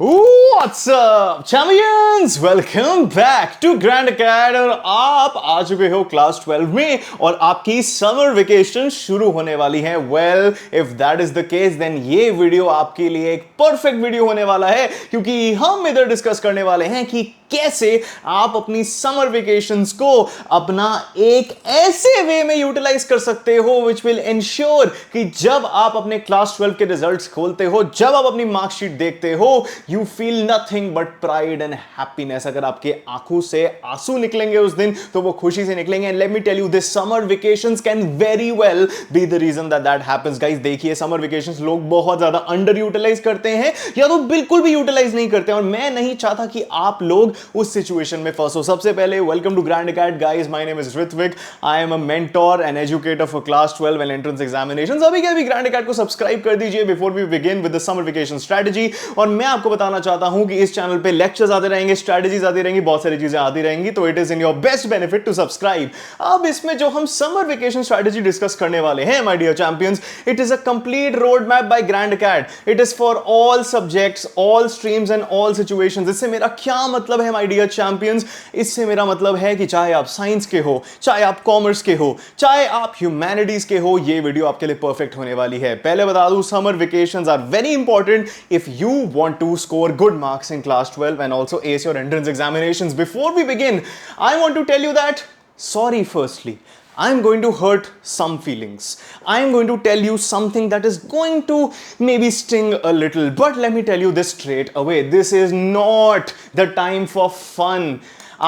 What's up, champions? Welcome back to Grand Acad और आप आ चुके हो क्लास 12 में और आपकी समर वेकेशन शुरू होने वाली है। Well, if that is the case, then ये वीडियो आपके लिए एक परफेक्ट वीडियो होने वाला है क्योंकि हम इधर डिस्कस करने वाले हैं कि कैसे आप अपनी समर वेकेशंस को अपना एक ऐसे वे में यूटिलाइज कर सकते हो which will ensure कि जब आप अपने क्लास 12 के रिजल्ट्स खोलते हो, जब आप अपनी मार्कशीट देखते हो, you feel nothing but pride and happiness. अगर आपके आंखों से आंसू निकलेंगे उस दिन तो वो खुशी से निकलेंगे। And let me tell you, this summer vacations can very well be the reason that that happens. Guys देखिए, समर वेकेशंस लोग बहुत ज्यादा अंडर यूटिलाइज करते हैं या तो बिल्कुल भी यूटिलाइज नहीं करते, और मैं नहीं चाहता कि आप लोग उस सिचुएशन में फंसो। सबसे पहले welcome to Grand Acad guys, my name is Ritwik, I am a mentor and educator for class 12 and entrance examinations. अभी के अभी ग्रैंड अकेड को सब्सक्राइब कर दीजिए before we begin with the summer vacation strategy. और मैं आपको बताना चाहता हूं कि इस चैनल पे लेक्चर्स आते रहेंगे, स्ट्रेटजीज आती रहेंगी, बहुत सारी चीजें आती रहेंगी, तो it is in your best benefit to subscribe. अब इसमें जो हम समर वेकेशन स्ट्रेटजी डिस्कस करने वाले हैं my dear champions, it is a complete road map by Grand Acad. It is for all subjects, all streams and all situations. इससे मेरा क्या मतलब है माय डियर चैंपियंस? इससे मेरा मतलब है कि चाहे आप साइंस के हो, चाहे आप कॉमर्स के हो, चाहे आप ह्यूमैनिटीज के हो, ये वीडियो आपके लिए परफेक्ट होने वाली है। पहले बता दूं, summer vacations are very important if you want to score good marks in class 12 and also ace your entrance examinations. Before we begin, I want to tell you that, sorry firstly, I'm going to hurt some feelings. I'm going to tell you something that is going to maybe sting a little, but let me tell you this straight away. This is not the time for fun.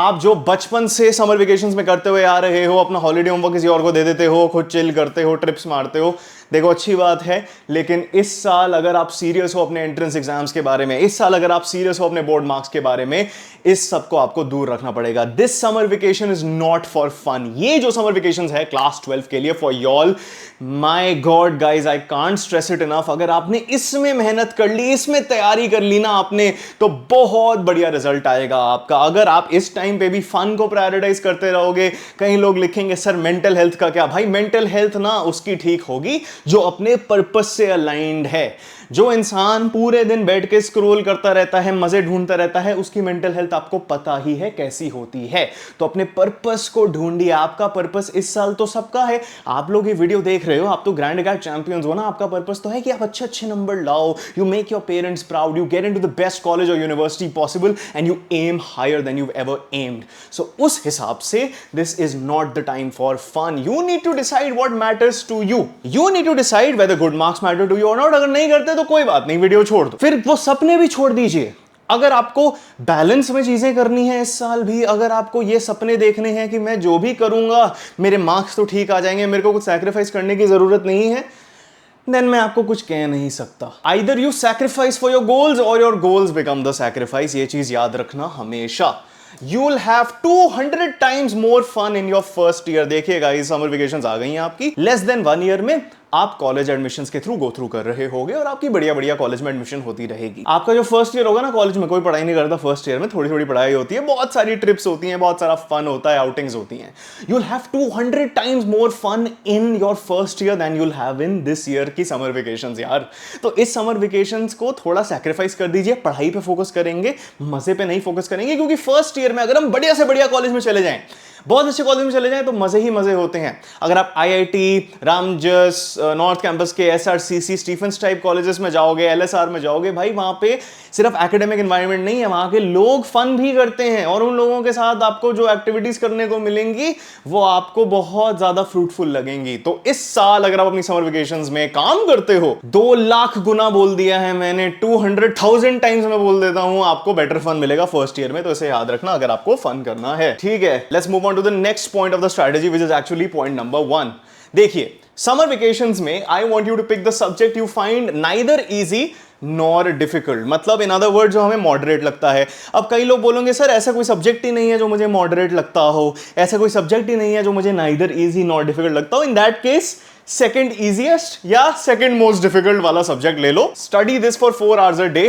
आप जो बचपन से summer vacations में करते हुए आ रहे हो, अपना हॉलीडे होमवर्क किसी और को दे देते हो, खुद चिल करते हो, ट्रिप्स मारते हो, देखो अच्छी बात है, लेकिन इस साल अगर आप सीरियस हो अपने एंट्रेंस एग्जाम्स के बारे में, इस साल अगर आप सीरियस हो अपने बोर्ड मार्क्स के बारे में, इस सब को आपको दूर रखना पड़ेगा। This summer vacation is not for fun. ये जो समर वेकेशन है क्लास 12 के लिए, for y'all, my god guys, I can't stress it enough. अगर आपने इसमें मेहनत कर ली, इसमें तैयारी कर ली ना आपने, तो बहुत बढ़िया रिजल्ट आएगा आपका। अगर आप इस टाइम पे भी फन को प्रायोरिटाइज करते रहोगे, कई लोग लिखेंगे सर मेंटल हेल्थ का क्या? भाई मेंटल हेल्थ ना उसकी ठीक होगी जो अपने पर्पस से अलाइंड है। जो इंसान पूरे दिन बैठ के स्क्रॉल करता रहता है, मजे ढूंढता रहता है, उसकी मेंटल हेल्थ आपको पता ही है कैसी होती है। तो अपने पर्पस को ढूंढिए। आपका पर्पस इस साल तो सबका है, आप लोग ये वीडियो देख रहे हो, आप तो ग्रैंड अकेड चैंपियंस हो ना, आपका पर्पस तो है कि आप अच्छे अच्छे नंबर लाओ, you make your parents proud, you get into the best college और university possible and you aim higher than you ever aimed. So उस हिसाब से this is not the time for fun. You need to decide what matters to you. You need to decide whether good marks matter to you और not. अगर नहीं करते तो कोई बात नहीं, वीडियो छोड़ दो, फिर वो सपने भी छोड़ दीजिए। अगर आपको बैलेंस में चीजें करनी है इस साल भी, अगर आपको ये सपने देखने हैं कि मैं जो भी करूंगा मेरे मार्क्स तो ठीक आ जाएंगे, मेरे को कुछ सैक्रिफाइस करने की जरूरत नहीं है, देन मैं आपको कुछ कह नहीं सकता। Either you sacrifice for your goals और your goals become the sacrifice. ये चीज याद रखना हमेशा। You will have 200 times more fun in your first year. देखिए गाइस, समर वेकेशंस आ गई हैं आपकी। लेस देन 1 ईयर में आप कॉलेज एडमिशंस के थ्रू गो थ्रू कर रहे होगे और आपकी बढ़िया बढ़िया कॉलेज में एडमिशन होती रहेगी। आपका जो फर्स्ट ईयर होगा ना कॉलेज में, कोई पढ़ाई नहीं करता फर्स्ट ईयर में, थोड़ी थोड़ी पढ़ाई होती है, बहुत सारी ट्रिप्स होती हैं, बहुत सारा फन होता है, आउटिंग्स होती हैं। You will have 200 times more fun in your first year than you will have in this year की समर वेकेशंस यार। तो इस समर वेकेशंस को थोड़ा सैक्रिफाइस कर दीजिए, पढ़ाई पे फोकस करेंगे, मजे पे नहीं फोकस करेंगे, क्योंकि फर्स्ट ईयर में अगर हम बढ़िया से बढ़िया कॉलेज में चले जाएं, बहुत अच्छे कॉलेज में चले जाएं, तो मजे ही मजे होते हैं। अगर आप आईआईटी, रामजस, नॉर्थ कैंपस के एसआरसीसी, स्टीफेंस टाइप कॉलेजेस में जाओगे, एलएसआर में जाओगे, भाई वहां पे सिर्फ एकेडमिक एनवायरनमेंट नहीं है, वहां के लोग फन भी करते हैं और उन लोगों के साथ आपको जो एक्टिविटीज करने को मिलेंगी वो आपको बहुत ज्यादा फ्रूटफुल लगेंगी। तो इस साल अगर आप अपनी समर वेकेशंस में काम करते हो, 2 लाख गुना बोल दिया है मैंने, 200,000 टाइम्स मैं बोल देता हूं, आपको बेटर फन मिलेगा फर्स्ट ईयर में। तो इसे याद रखना अगर आपको फन करना है, ठीक है। Let's move on to the next point of the strategy which is actually point number 1। देखिए, समर वेकेशंस में I want you to pick the subject you find neither easy nor difficult. मतलब in other word, जो हमें moderate लगता है। अब कई लोग बोलेंगे सर ऐसा कोई सब्जेक्ट ही नहीं है जो मुझे मॉडरेट लगता हो, ऐसा कोई सब्जेक्ट ही नहीं है जो मुझे नाइदर इजी नॉर डिफिकल्ट लगता हो। In that case second easiest या सेकंड मोस्ट डिफिकल्ट वाला सब्जेक्ट ले लो। Study this for 4 hours a day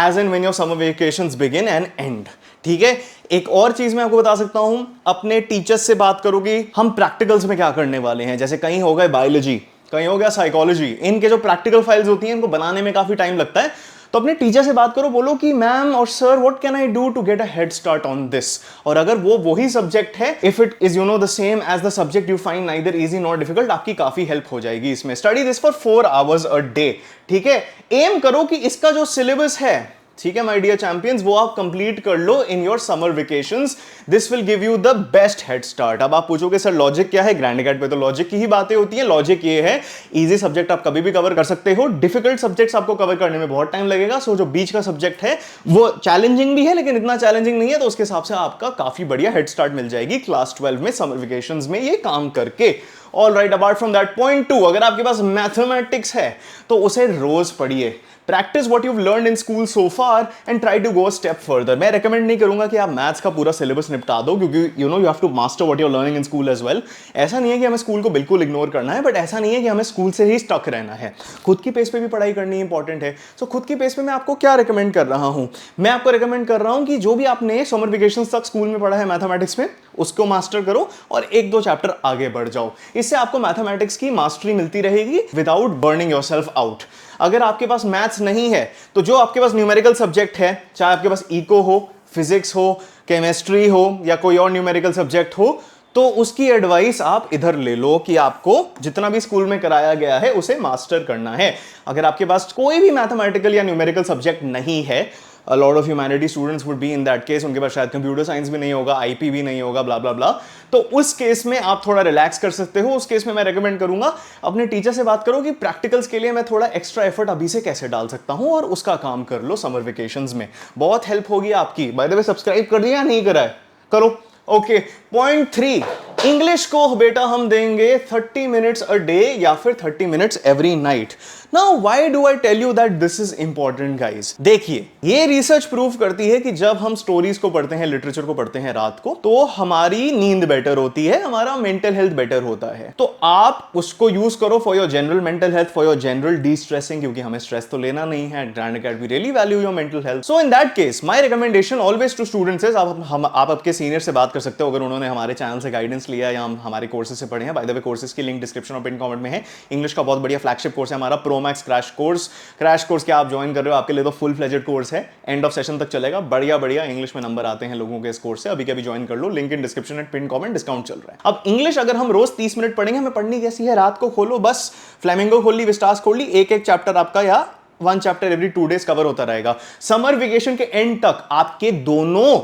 as and when your summer vacations begin and end. ठीक है। एक और चीज मैं आपको बता सकता हूं, अपने टीचर्स से बात करोगे, हम प्रैक्टिकल्स में क्या करने वाले हैं। जैसे कहीं हो गए बायोलॉजी, कहीं हो गया साइकोलॉजी, इनके जो प्रैक्टिकल फाइल्स होती हैं इनको बनाने में काफी टाइम लगता है, तो अपने टीचर से बात करो, बोलो कि मैम और sir what can I do to get a head start on this. और अगर वो वही सब्जेक्ट है, if it is you know the same as the subject you find neither easy not difficult, आपकी काफी हेल्प हो जाएगी इसमें। Study this for 4 hours a day, ठीक है। एम करो कि इसका जो सिलेबस है, ठीक है माय डियर चैंपियंस, वो आप कंप्लीट कर लो in your summer vacations. This will give you the best head start. अब आप पूछोगे सर लॉजिक क्या है, ग्रैंड अकेडमी पे तो लॉजिक की ही बातें होती हैं। लॉजिक ये है, इजी सब्जेक्ट आप कभी भी कवर कर सकते हो, डिफिकल्ट सब्जेक्ट्स आपको कवर करने में बहुत टाइम लगेगा। सो जो बीच का सब्जेक्ट है वो चैलेंजिंग भी है, लेकिन इतना चैलेंजिंग नहीं है, तो उसके हिसाब से आपका काफी बढ़िया हेड स्टार्ट मिल जाएगी क्लास 12 में समर वेकेशंस में ये काम करके। All right, apart from that, point 2, अगर आपके पास मैथमेटिक्स है तो उसे रोज पढ़िए। Practice what you've learned in school so far and try to go a step further। मैं रेकमेंड नहीं करूंगा कि आप मैथ्स का पूरा सिलेबस निपटा दो, क्योंकि you know you have to master what you are learning in school as well. ऐसा नहीं है कि हमें स्कूल को बिल्कुल इग्नोर करना है, बट ऐसा नहीं है कि हमें स्कूल से ही स्टक रहना है। खुद की पेस पे भी पढ़ाई करनी इंपॉर्टेंट है। सो खुद की पेस पे मैं आपको क्या रिकमेंड कर रहा हूं, मैं आपको रिकमेंड कर रहा हूं कि जो भी आपने समर वेकेशन तक स्कूल में पढ़ा है मैथमेटिक्स में, उसको मास्टर करो और 1-2 चैप्टर आगे बढ़ जाओ। इससे आपको मैथमेटिक्स की मास्टरी मिलती रहेगी विदाउट बर्निंग योरसेल्फ आउट। अगर आपके पास मैथ्स नहीं है तो जो आपके पास न्यूमेरिकल सब्जेक्ट है, चाहे आपके पास इको हो, फिजिक्स हो, केमिस्ट्री हो या कोई और न्यूमेरिकल सब्जेक्ट हो, तो उसकी एडवाइस आप इधर ले लो कि आपको जितना भी स्कूल में कराया गया है उसे मास्टर करना है। अगर आपके पास कोई भी मैथमेटिकल या न्यूमेरिकल सब्जेक्ट नहीं है, a lot of humanity students would be in that case, उनके पास शायद कंप्यूटर साइंस भी नहीं होगा, आईपी भी नहीं होगा, ब्ला ब्ला ब्ला, तो उस केस में आप थोड़ा रिलैक्स कर सकते हो। उस केस में मैं रेकमेंड करूंगा अपने टीचर से बात करो कि प्रैक्टिकल्स के लिए मैं थोड़ा एक्स्ट्रा एफर्ट अभी से कैसे डाल सकता हूं, और उसका काम कर लो समर वेकेशंस में, बहुत हेल्प होगी आपकी। बाय द वे, सब्सक्राइब कर दिया या नहीं करा है, करो। ओके, पॉइंट 3, इंग्लिश को बेटा हम देंगे 30 मिनट्स अ डे या फिर 30 minutes every night. Now why do I tell you that this is important guys? देखिए, ये रिसर्च प्रूव करती है कि जब हम स्टोरीज को पढ़ते हैं, लिटरेचर को पढ़ते हैं रात को, तो हमारी नींद बेटर होती है, हमारा मेंटल हेल्थ बेटर होता है। तो आप उसको यूज करो for your general mental health, for your general destressing, क्योंकि हमें स्ट्रेस तो लेना नहीं है। Grand Academy really value your mental health. So in that case my recommendation always to students is, आप आपके सीनियर से बात कर सकते हो अगर उन्होंने हमारे चैनल से गाइडेंस लिया या हम हमारे कोर्सेज से पढ़े हैं। बाय द वे, कोर्सेज की लिंक डिस्क्रिप्शन और पिन कमेंट में है। इंग्लिश का बहुत बढ़िया फ्लैगशिप कोर्स है हमारा pro max crash course. Crash course के आप ज्वाइन कर रहे हो, आपके लिए तो फुल फ्लेजेड कोर्स है, एंड ऑफ सेशन तक चलेगा। बढ़िया बढ़िया इंग्लिश में नंबर आते हैं लोगों के इस कोर्स से, अभी के अभी ज्वाइन कर लो, link in description and pin comment, discount चल रहा है। अब इंग्लिश अगर हम रोज 30 मिनट पढ़ेंगे, हमें पढ़नी कैसी है, रात को खोलो बस, फ्लेमिंगो खोल ली, विस्टास खोल ली, एक एक चैप्टर आपका या 1 चैप्टर एवरी 2 डेज कवर होता रहेगा। समर वेकेशन के एंड तक आपके दोनों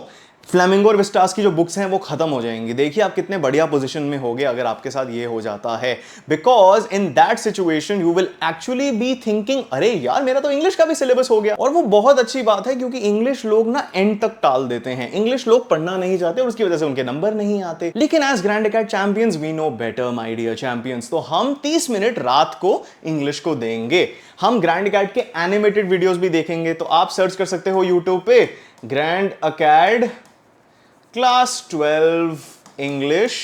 फ्लेमिंगो और विस्टास की जो बुक्स हैं वो खत्म हो जाएंगी। देखिए आप कितने बढ़िया पोजीशन में होगे अगर आपके साथ ये हो जाता है, because in that situation you will actually be thinking, अरे यार मेरा तो इंग्लिश का भी सिलेबस हो गया। और वो बहुत अच्छी बात है, क्योंकि इंग्लिश लोग ना एंड तक टाल देते हैं, इंग्लिश लोग पढ़ना नहीं चाहते और उसकी वजह से उनके नंबर नहीं आते। लेकिन as Grand Academy champions we know better my dear champions, तो हम 30 मिनट रात को इंग्लिश को देंगे। हम ग्रैंड अकेडमी के एनिमेटेड वीडियोस भी देखेंगे, तो आप सर्च कर सकते हो यूट्यूब पे grand academy class 12 English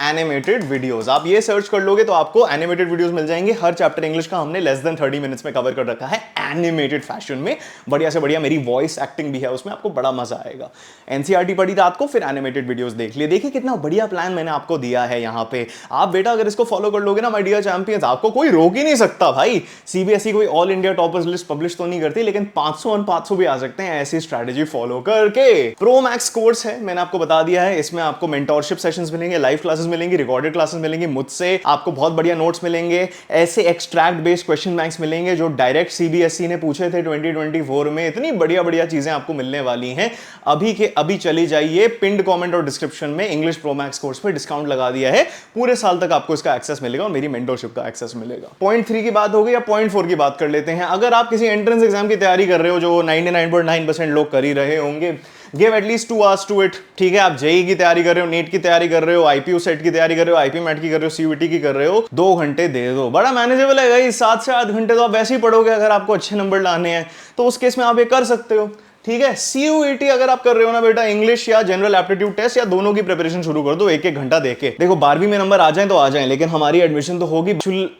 animated videos. आप ये सर्च कर लोगे तो आपको एनिमेटेड वीडियोस मिल जाएंगे। हर चैप्टर इंग्लिश का हमने लेस देन 30 मिनट्स में कवर कर रखा है एनिमेटेड फैशन में, बढ़िया से बढ़िया। मेरी वॉइस एक्टिंग भी है उसमें, आपको बड़ा मजा आएगा। एनसीईआरटी पढ़ी रात को, फिर एनिमेटेड वीडियोस देख लिए। देखिए कितना बढ़िया प्लान मैंने आपको दिया है यहाँ पे। आप बेटा अगर इसको फॉलो कर लोगे ना माय डियर चैंपियंस, आपको कोई रोक ही नहीं सकता भाई। सीबीएसई कोई all India toppers list publish तो नहीं करती, लेकिन 500 और 500 भी आ सकते हैं ऐसी स्ट्रैटेजी फॉलो करके। प्रो मैक्स कोर्स है, मैंने आपको बता दिया है, इसमें आपको मेंटोरशिप सेशंस मिलेंगे, लाइव क्लासेस मिलेंगी, रिकॉर्डेड क्लासेस मिलेंगी मुझसे, आपको बहुत बढ़िया नोट्स मिलेंगे, ऐसे एक्सट्रैक्ट बेस्ड क्वेश्चन बैंक्स मिलेंगे जो डायरेक्ट सीबीएसई ने पूछे थे 2024 में। इतनी बढ़िया बढ़िया चीजें आपको मिलने वाली हैं। अभी के अभी चली जाइए, पिंड कमेंट और डिस्क्रिप्शन में इंग्लिश प्रो मैक्स कोर्स पे डिस्काउंट लगा दिया है। पूरे साल तक आपको इसका एक्सेस मिलेगा और मेरी मेंटरशिप का एक्सेस मिलेगा। पॉइंट 3 की बात हो गई, या पॉइंट 4 की बात कर लेते हैं। अगर आप किसी एंट्रेंस एग्जाम की तैयारी कर रहे हो, जो 99.9% लोग कर ही रहे होंगे, give at least 2 hours to it. ठीक है, आप जेई की तैयारी कर रहे हो, नीट की तैयारी कर रहे हो, आईपीयू सेट की तैयारी कर रहे हो, आईपी मैट की कर रहे हो, सीयूईटी की कर रहे हो, 2 घंटे दे दो, बड़ा मैनेजेबल है गाइस। 7 से 8 घंटे तो आप वैसे ही पढ़ोगे अगर आपको अच्छे नंबर लाने हैं, तो उस केस में आप ये कर सकते हो। ठीक है, सीयूईटी अगर आप कर रहे हो ना बेटा, इंग्लिश या जनरल एप्टीट्यूड टेस्ट या दोनों की प्रिपरेशन शुरू कर दो 1-1 घंटा देके। देखो 12वीं में नंबर आ जाए तो आ जाए, लेकिन हमारी एडमिशन तो होगी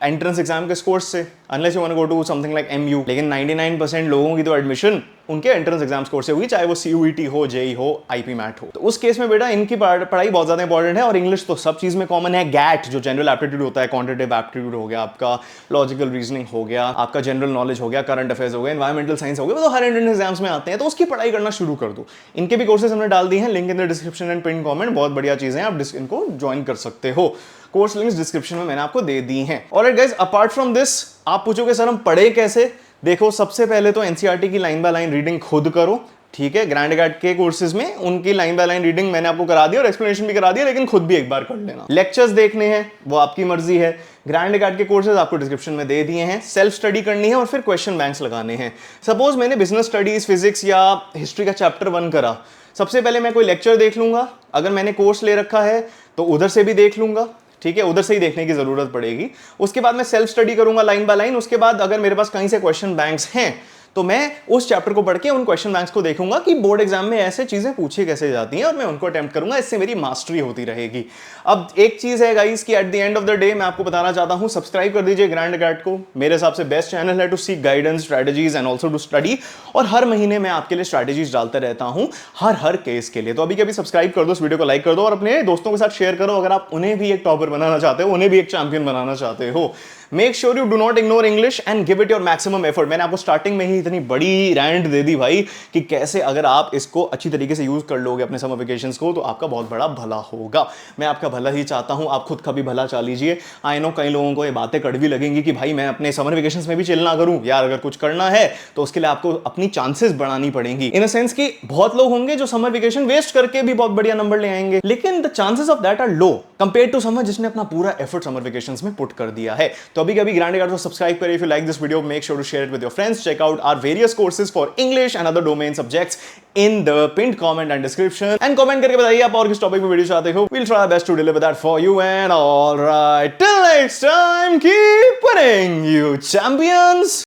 एंट्रेंस एग्जाम के कोर्स से। Unless you want to go to something like MU. लेकिन 99% लोगों की तो एडमिशन उनके एंट्रेंस एग्जाम्स कोर्स से हुई, चाहे वो सीयूईटी हो, जेई हो, आईपी मैट हो। तो उस केस में बेटा इनकी पढ़ाई बहुत ज्यादा इंपॉर्टेंट है। और इंग्लिश तो सब चीज में कॉमन है। गैट जो जनरल एप्टीट्यूड होता है, क्वांटिटेटिव एप्टीट्यूड हो गया आपका, लॉजिकल रीजनिंग हो गया, आपका जनरल नॉलेज हो गया, करंट अफेयर्स हो गया, एनवायरमेंटल साइंस हो गया, तो हर एंट्रेंस एग्जाम्स में आते हैं, तो उसकी पढ़ाई करना शुरू कर दो। इनके भी कोर्सेज हमने डाल दिए हैं, link in the description and pin comment. बहुत बढ़िया चीजें हैं, आप इनको ज्वाइन कर सकते हो। कोर्स लिंक्स डिस्क्रिप्शन में मैंने आपको दे दी हैं। Alright guys, apart from this आप पूछोगे सर हम पढ़े कैसे? देखो, सबसे पहले तो एनसीईआरटी की लाइन बाय लाइन रीडिंग खुद करो, ठीक है। ग्रैंड गार्ड के कोर्सेज में उनकी लाइन बाय लाइन रीडिंग मैंने आपको करा दी और एक्सप्लेनेशन भी करा दिया, लेकिन खुद भी एक बार कर लेना। लेक्चर्स देखने हैं वो आपकी मर्जी है। ग्रैंड गार्ड के कोर्सेज आपको डिस्क्रिप्शन में दे दिए हैं। सेल्फ स्टडी करनी है और फिर क्वेश्चन बैंक्स लगाने हैं। सपोज मैंने बिजनेस स्टडीज, फिजिक्स या हिस्ट्री का चैप्टर 1 करा, सबसे पहले मैं कोई लेक्चर देख लूंगा। अगर मैंने कोर्स ले रखा है तो उधर से भी देख लूंगा, ठीक है, उधर से ही देखने की जरूरत पड़ेगी। उसके बाद मैं सेल्फ स्टडी करूंगा लाइन बाय लाइन। उसके बाद अगर मेरे पास कहीं से क्वेश्चन बैंक्स हैं तो मैं उस चैप्टर को पढ़ के उन क्वेश्चन बैंक्स को देखूंगा कि बोर्ड एग्जाम में ऐसे चीजें पूछी कैसे जाती हैं और मैं उनको अटेम्प्ट करूंगा। इससे मेरी मास्टरी होती रहेगी। अब एक चीज है गाइस कि at the end of the day मैं आपको बताना चाहता हूं, सब्सक्राइब कर दीजिए ग्रैंड गार्ड को। मेरे हिसाब से बेस्ट चैनल है to seek guidance, strategies and also to study. और हर महीने मैं आपके लिए स्ट्रेटजीज डालता रहता हूं हर केस के लिए। तो अभी सब्सक्राइब कर दो, इस वीडियो को लाइक कर दो और अपने दोस्तों के साथ शेयर करो। अगर आप उन्हें भी एक टॉपर बनाना चाहते हो, उन्हें भी एक चैंपियन बनाना चाहते हो। Make sure you do not ignore English and give it your maximum effort. मैंने आपको स्टार्टिंग में ही इतनी बड़ी रैंट दे दी भाई कि कैसे अगर आप इसको अच्छी तरीके से यूज कर लोगे अपने समर वेकेशंस को तो आपका बहुत बड़ा भला होगा। मैं आपका भला ही चाहता हूं, आप खुद का भी भला चाह लीजिए। आई नो कई लोगों को ये बातें कड़वी लगेंगी कि भाई मैं अपने समर वेकेशंस में भी चिल ना करूं। यार अगर कुछ करना है तो उसके लिए आपको अपनी चांसेस बढ़ानी पड़ेंगी। इन अ सेंस कि बहुत लोग होंगे जो समर वेकेशन वेस्ट करके भी बहुत बढ़िया नंबर ले आएंगे, लेकिन the chances of that are low compare to summer जिसने अपना पूरा एफर्ट समर वेकेशंस में पुट कर दिया है। तो अभी ग्रैंड गार्ड subscribe करें। If you like this video, make sure to share it with your friends. Check out our various courses for English and other domain subjects in the pinned comment and description. And comment करके बताइए आप और किस topic में video चाहते हो। We'll try our best to deliver that for you. And all right, till next time, keep winning, you champions.